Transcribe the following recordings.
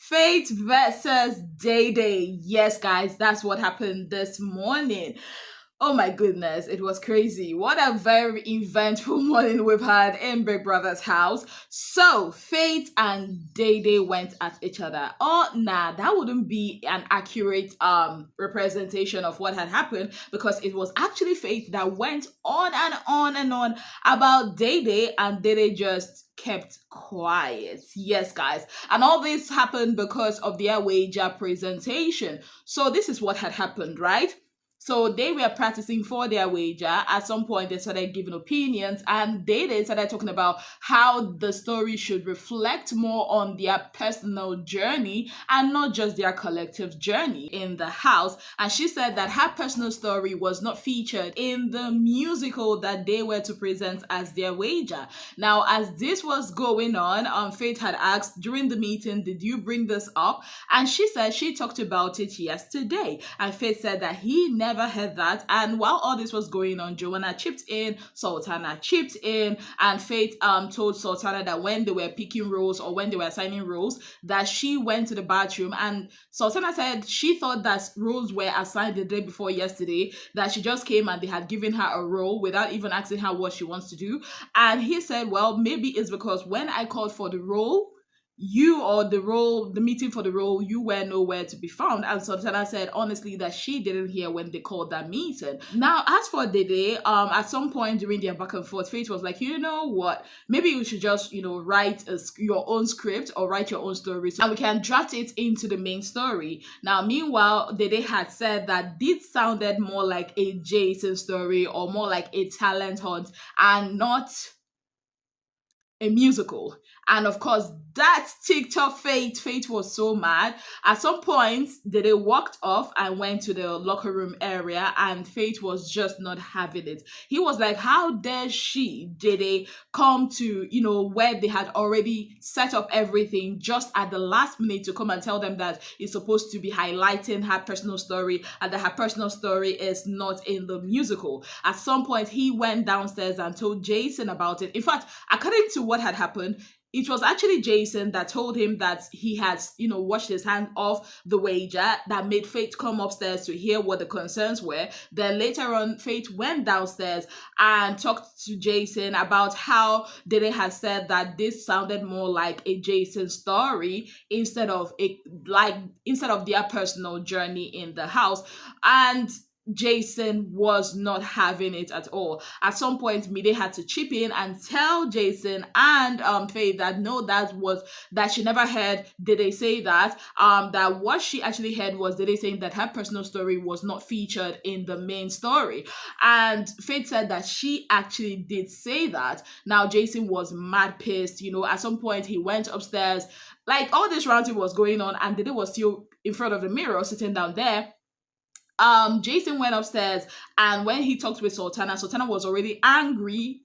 Fate versus DEDE. Yes, guys, that's what happened this morning. Oh my goodness, it was crazy. What a very eventful morning we've had in Big Brother's house. So, Fate and DEDE went at each other. Oh, nah, that wouldn't be an accurate representation of what had happened, because it was actually Fate that went on and on and on about DEDE, and DEDE just kept quiet. Yes, guys. And all this happened because of their wager presentation. So, this is what had happened, right? So they were practicing for their wager. At some point, they started giving opinions, and they started talking about how the story should reflect more on their personal journey and not just their collective journey in the house. And she said that her personal story was not featured in the musical that they were to present as their wager. Now, as this was going on, Faith had asked during the meeting, "Did you bring this up?" And she said she talked about it yesterday. And Faith said that he never heard that. And while all this was going on, Joanna chipped in, Sultana chipped in, and Faith told Sultana that when they were picking roles or when they were assigning roles, that she went to the bathroom, and Sultana said she thought that roles were assigned the day before yesterday, that she just came and they had given her a role without even asking her what she wants to do. And he said, well, maybe it's because when I called for the role, the meeting for the role, you were nowhere to be found. And Sultana said honestly that she didn't hear when they called that meeting. Now, as for DEDE, at some point during their back and forth, Faith was like, you know what, maybe you should just, write your own script or write your own story, and we can draft it into the main story. Now, meanwhile, DEDE had said that this sounded more like a Jason story or more like a talent hunt and not a musical. And of course, that TikTok Fate was so mad. At some point, they walked off and went to the locker room area, and Fate was just not having it. He was like, how dare did they come to, where they had already set up everything just at the last minute to come and tell them that it's supposed to be highlighting her personal story and that her personal story is not in the musical. At some point, he went downstairs and told Jason about it. In fact, according to what had happened, it was actually Jason that told him that he had, washed his hand off the wager, that made Faith come upstairs to hear what the concerns were. Then later on, Faith went downstairs and talked to Jason about how DEDE had said that this sounded more like a Jason story instead of their personal journey in the house. And Jason was not having it at all. At some point, Mide had to chip in and tell Jason and Faith that no, that she never heard DEDE say that. That what she actually heard was DEDE saying that her personal story was not featured in the main story. And Faith said that she actually did say that. Now, Jason was mad pissed. At some point, he went upstairs. Like, all this ranting was going on, and DEDE was still in front of the mirror, sitting down there. Jason went upstairs, and when he talked with Sultana was already angry,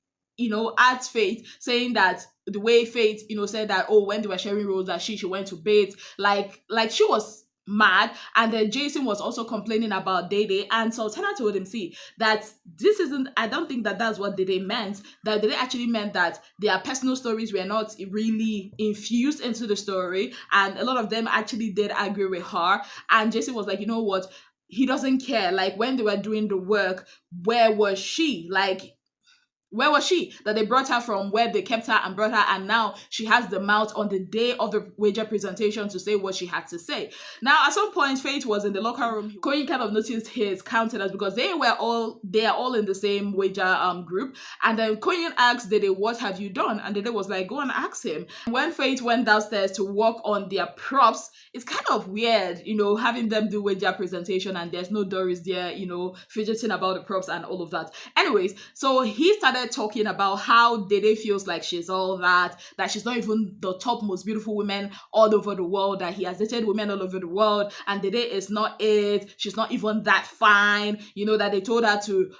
at Faith, saying that the way Faith, said that, oh, when they were sharing roles, that she went to bed, like she was mad. And then Jason was also complaining about DEDE, and Sultana told him, see, that this isn't, I don't think that that's what DEDE meant, that DEDE actually meant that their personal stories were not really infused into the story, and a lot of them actually did agree with her. And Jason was like, you know what, he doesn't care. Like, when they were doing the work, where was she? Where was she? That they brought her from where they kept her and brought her, and now she has the mouth on the day of the wager presentation to say what she had to say. Now, at some point, Faith was in the locker room. Koyin kind of noticed his countenance because they are all in the same wager group. And then Koyin asked DEDE, what have you done? And DEDE was like, go and ask him. When Faith went downstairs to work on their props, it's kind of weird, having them do wager presentation and there's no Doris there, fidgeting about the props and all of that. Anyways, so he started talking about how DEDE feels like she's all that she's not even the top most beautiful women all over the world, that he has dated women all over the world, and DEDE is not it. She's not even that fine, that they told her to,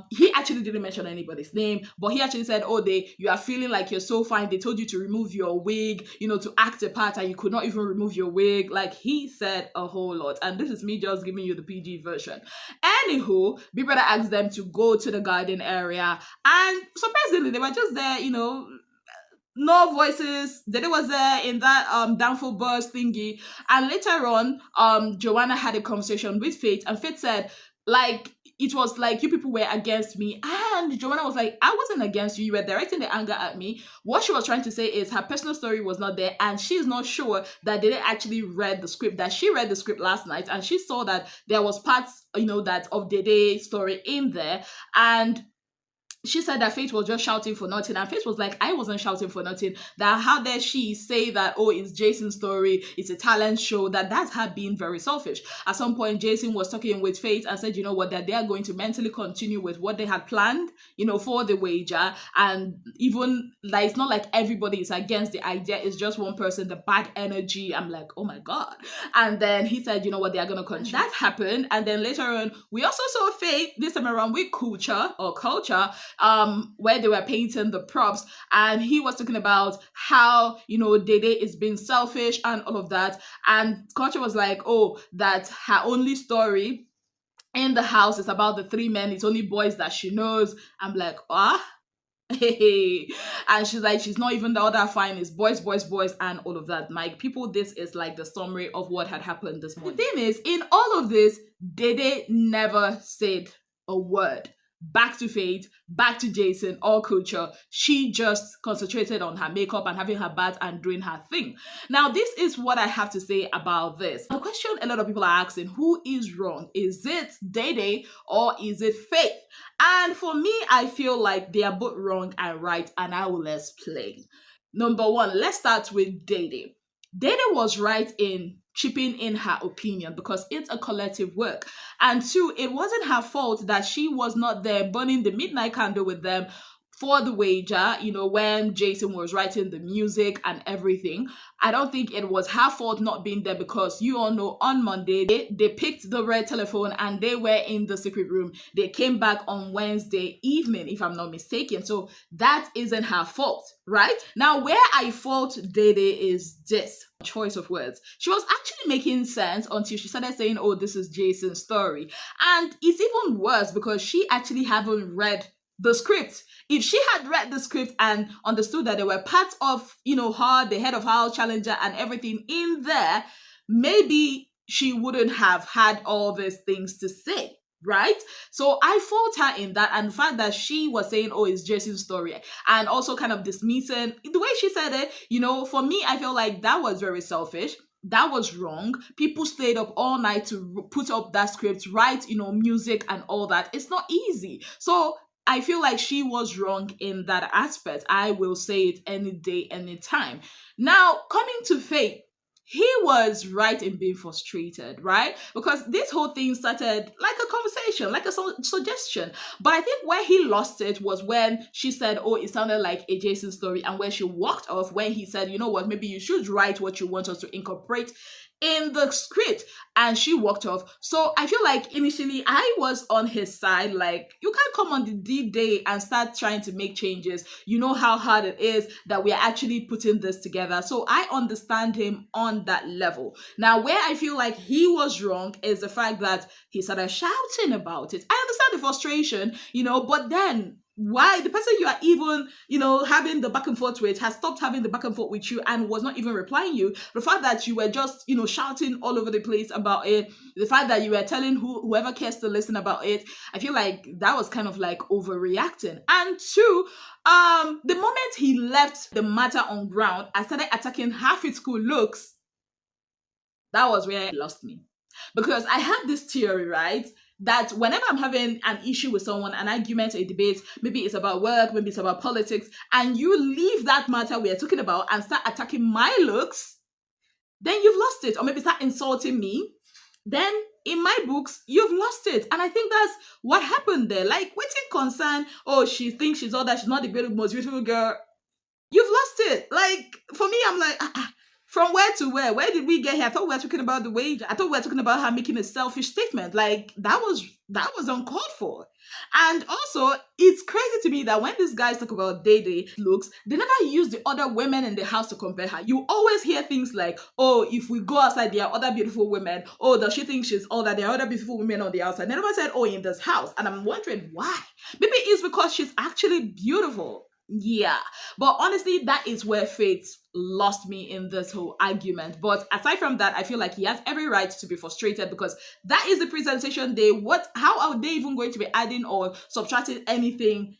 he actually didn't mention anybody's name, but he actually said, oh, you are feeling like you're so fine. They told you to remove your wig, to act a part, and you could not even remove your wig. Like, he said a whole lot, and this is me just giving you the PG version. Anywho, Big Brother asked them to go to the garden area, and surprisingly, they were just there, no voices. Dede was there in that downfall bus thingy. And later on, Joanna had a conversation with Faith, and Faith said, like, it was like you people were against me. And Joanna was like, I wasn't against you. You were directing the anger at me. What she was trying to say is her personal story was not there, and she's not sure that they actually read the script. That she read the script last night, and she saw that there was parts, that of Dede story in there, and she said that Faith was just shouting for nothing, and Faith was like, I wasn't shouting for nothing. That how dare she say that, oh, it's Jason's story, it's a talent show, that's her being very selfish. At some point, Jason was talking with Faith and said, you know what, that they are going to mentally continue with what they had planned, for the wager. And even like, it's not like everybody is against the idea, it's just one person, the bad energy. I'm like, oh my God. And then he said, you know what, they are going to continue. That happened. And then later on, we also saw Faith this time around with culture, where they were painting the props, and he was talking about how Dede is being selfish and all of that, and Culture was like, oh, that her only story in the house is about the three men, it's only boys that she knows. I'm like, hey. And she's like, she's not even the other fine, it's boys, boys, boys, and all of that. Like, people, this is like the summary of what had happened this morning. The thing is, in all of this, Dede never said a word back to Faith, back to Jason or Culture. She just concentrated on her makeup and having her bath and doing her thing. Now, this is what I have to say about this. The question a lot of people are asking, who is wrong? Is it Dede or is it Faith? And for me, I feel like they are both wrong and right, and I will explain. Number one, let's start with Dede. Dede was right in chipping in her opinion because it's a collective work. And two, it wasn't her fault that she was not there burning the midnight candle with them for the wager, when Jason was writing the music and everything. I don't think it was her fault not being there, because you all know on Monday, they picked the red telephone and they were in the secret room. They came back on Wednesday evening, if I'm not mistaken. So that isn't her fault, right? Now, where I fault Dede is this choice of words. She was actually making sense until she started saying, oh, this is Jason's story. And it's even worse because she actually haven't read the script. If she had read the script and understood that there were parts of, her, the head of house challenger and everything in there, maybe she wouldn't have had all these things to say, right? So I fault her in that, and the fact that she was saying, oh, it's Jason's story, and also kind of dismissing the way she said it, for me, I feel like that was very selfish. That was wrong. People stayed up all night to put up that script, write, music and all that. It's not easy. So I feel like she was wrong in that aspect. I will say it any day, any time. Now, coming to Faith, he was right in being frustrated, right? Because this whole thing started like a conversation, like a suggestion. But I think where he lost it was when she said, oh, it sounded like a Jason story, and when she walked off, when he said, you know what, maybe you should write what you want us to incorporate in the script, and she walked off. So I feel like initially I was on his side, like, you can't come on the D-Day and start trying to make changes. You know how hard it is that we are actually putting this together. So I understand him on that level. Now, where I feel like he was wrong is the fact that he started shouting about it. I understand the frustration, but then why the person you are even, having the back and forth with has stopped having the back and forth with you and was not even replying you. The fact that you were just, shouting all over the place about it, the fact that you were telling whoever cares to listen about it, I feel like that was kind of like overreacting. And two, the moment he left the matter on ground and started attacking half its cool looks, that was where he lost me. Because I have this theory, right, that whenever I'm having an issue with someone, an argument, a debate, maybe it's about work, maybe it's about politics, and you leave that matter we are talking about and start attacking my looks, then you've lost it. Or maybe start insulting me, then in my books, you've lost it. And I think that's what happened there. Like, waiting concern, oh, she thinks she's all that, she's not the most beautiful girl. You've lost it. Like, for me, I'm like, from where to where? Where did we get here? I thought we were talking about the wage. I thought we were talking about her making a selfish statement. Like, that was uncalled for. And also, it's crazy to me that when these guys talk about Dede looks, they never use the other women in the house to compare her. You always hear things like, oh, if we go outside, there are other beautiful women. Oh, does she think she's all that? There are other beautiful women on the outside. They never said, oh, in this house. And I'm wondering why. Maybe it's because she's actually beautiful. Yeah, but honestly, that is where Faith lost me in this whole argument. But aside from that, I feel like he has every right to be frustrated because that is the presentation day. What? How are they even going to be adding or subtracting anything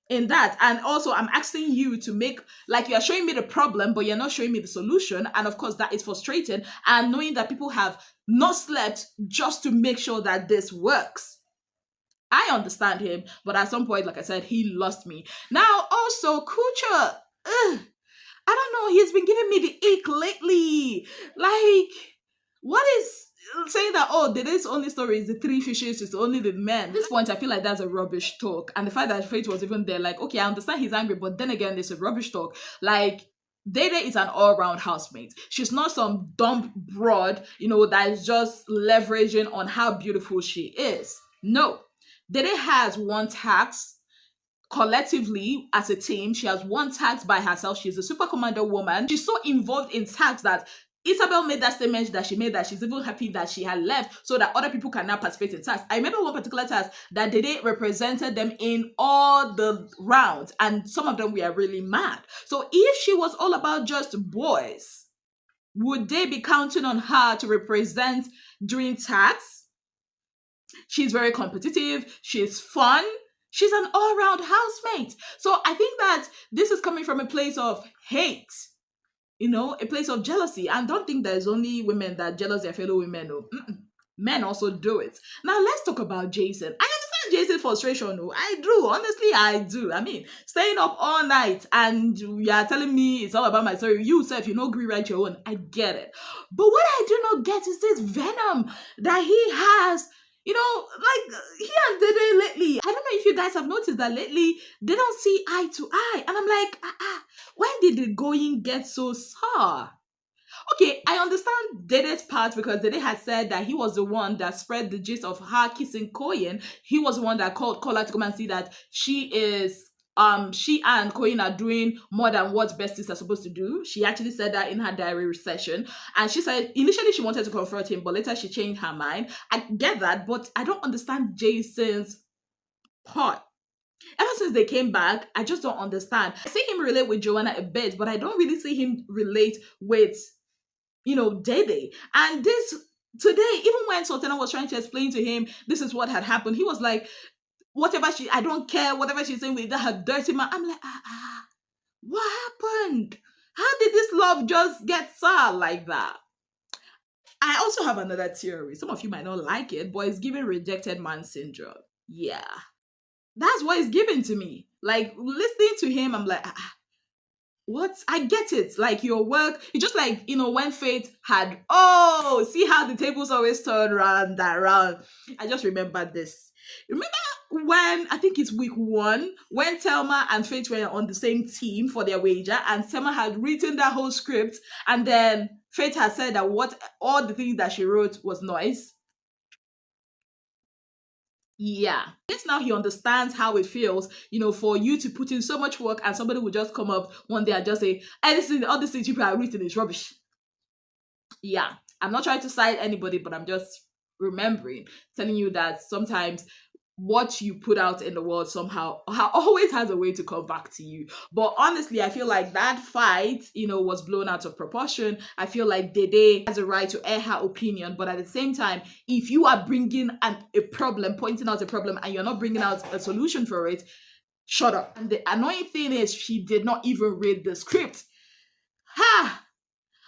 in that? And also, I'm asking you to make, like, you are showing me the problem, but you're not showing me the solution. And of course, that is frustrating. And knowing that people have not slept just to make sure that this works. I understand him, but at some point, like I said, he lost me. Now, also, Kucha, ugh, I don't know, he's been giving me the ick lately. Like, what is saying that, oh, this only story is the three fishes, it's only the men? At this point, I feel like that's a rubbish talk. And the fact that Faith was even there, like, okay, I understand he's angry, but then again, it's a rubbish talk. Like, Dede is an all-round housemate. She's not some dumb broad, that is just leveraging on how beautiful she is. No. Dede has one tax collectively as a team. She has one tax by herself. She's a super commander woman. She's so involved in tax that Isabel made that statement that she made, that she's even happy that she had left so that other people can now participate in tax. I remember one particular task that Dede represented them in all the rounds, and some of them were really mad. So if she was all about just boys, would they be counting on her to represent during tax? She's very competitive. She's fun. She's an all-round housemate. So I think that this is coming from a place of hate, a place of jealousy. And don't think there's only women that jealous their fellow women. No. Men also do it. Now let's talk about Jason. I understand Jason's frustration. No, I do. Honestly, I do. I mean, staying up all night and you are telling me it's all about my story. You self, agree write your own. I get it. But what I do not get is this venom that he has. Like he and Dede lately. I don't know if you guys have noticed that lately they don't see eye to eye. And I'm like, when did the going get so sour? Okay, I understand Dede's part because Dede had said that he was the one that spread the gist of her kissing Koyen. He was the one that called Kola to come and see that she and Koyen are doing more than what besties are supposed to do. She actually said that in her diary session. And she said initially she wanted to confront him, but later she changed her mind. I get that, but I don't understand Jason's part. Ever since they came back, I just don't understand. I see him relate with Joanna a bit, but I don't really see him relate with Dede. And this today, even when Sultana was trying to explain to him this is what had happened, he was like, I don't care, whatever she's saying with her dirty mouth. I'm like, what happened? How did this love just get sour like that? I also have another theory. Some of you might not like it, but it's giving rejected man syndrome. Yeah. That's what it's giving to me. Like, listening to him, I'm like, what? I get it. Like your work, it's just like, when Faith had, see how the tables always turn round that round. I just remembered this. Remember when, I think it's week 1, when Thelma and Faith were on the same team for their wager, and Thelma had written that whole script, and then Faith had said that all the things that she wrote was noise. Yeah. I guess now he understands how it feels, for you to put in so much work and somebody will just come up one day and just say, all this things you have written is rubbish. Yeah. I'm not trying to cite anybody, but I'm just remembering, telling you that sometimes what you put out in the world somehow always has a way to come back to you. But honestly, I feel like that fight, was blown out of proportion. I feel like Dede has a right to air her opinion, but at the same time, if you are bringing a problem, pointing out a problem, and you're not bringing out a solution for it, shut up. And the annoying thing is she did not even read the script.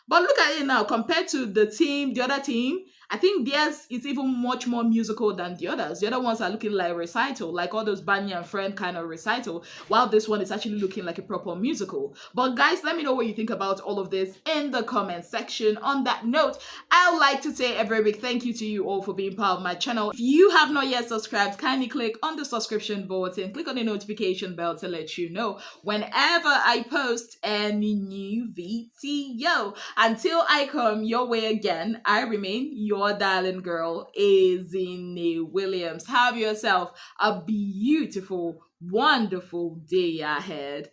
But look at it now, compared to the other team, I think theirs is even much more musical than the others. The other ones are looking like recital, like all those Banya and Friend kind of recital, while this one is actually looking like a proper musical. But guys, let me know what you think about all of this in the comment section. On that note, I would like to say a very big thank you to you all for being part of my channel. If you have not yet subscribed, kindly click on the subscription button, click on the notification bell to let you know whenever I post any new video. Until I come your way again, I remain your darling girl, Ezinnemwilliams. Have yourself a beautiful, wonderful day ahead.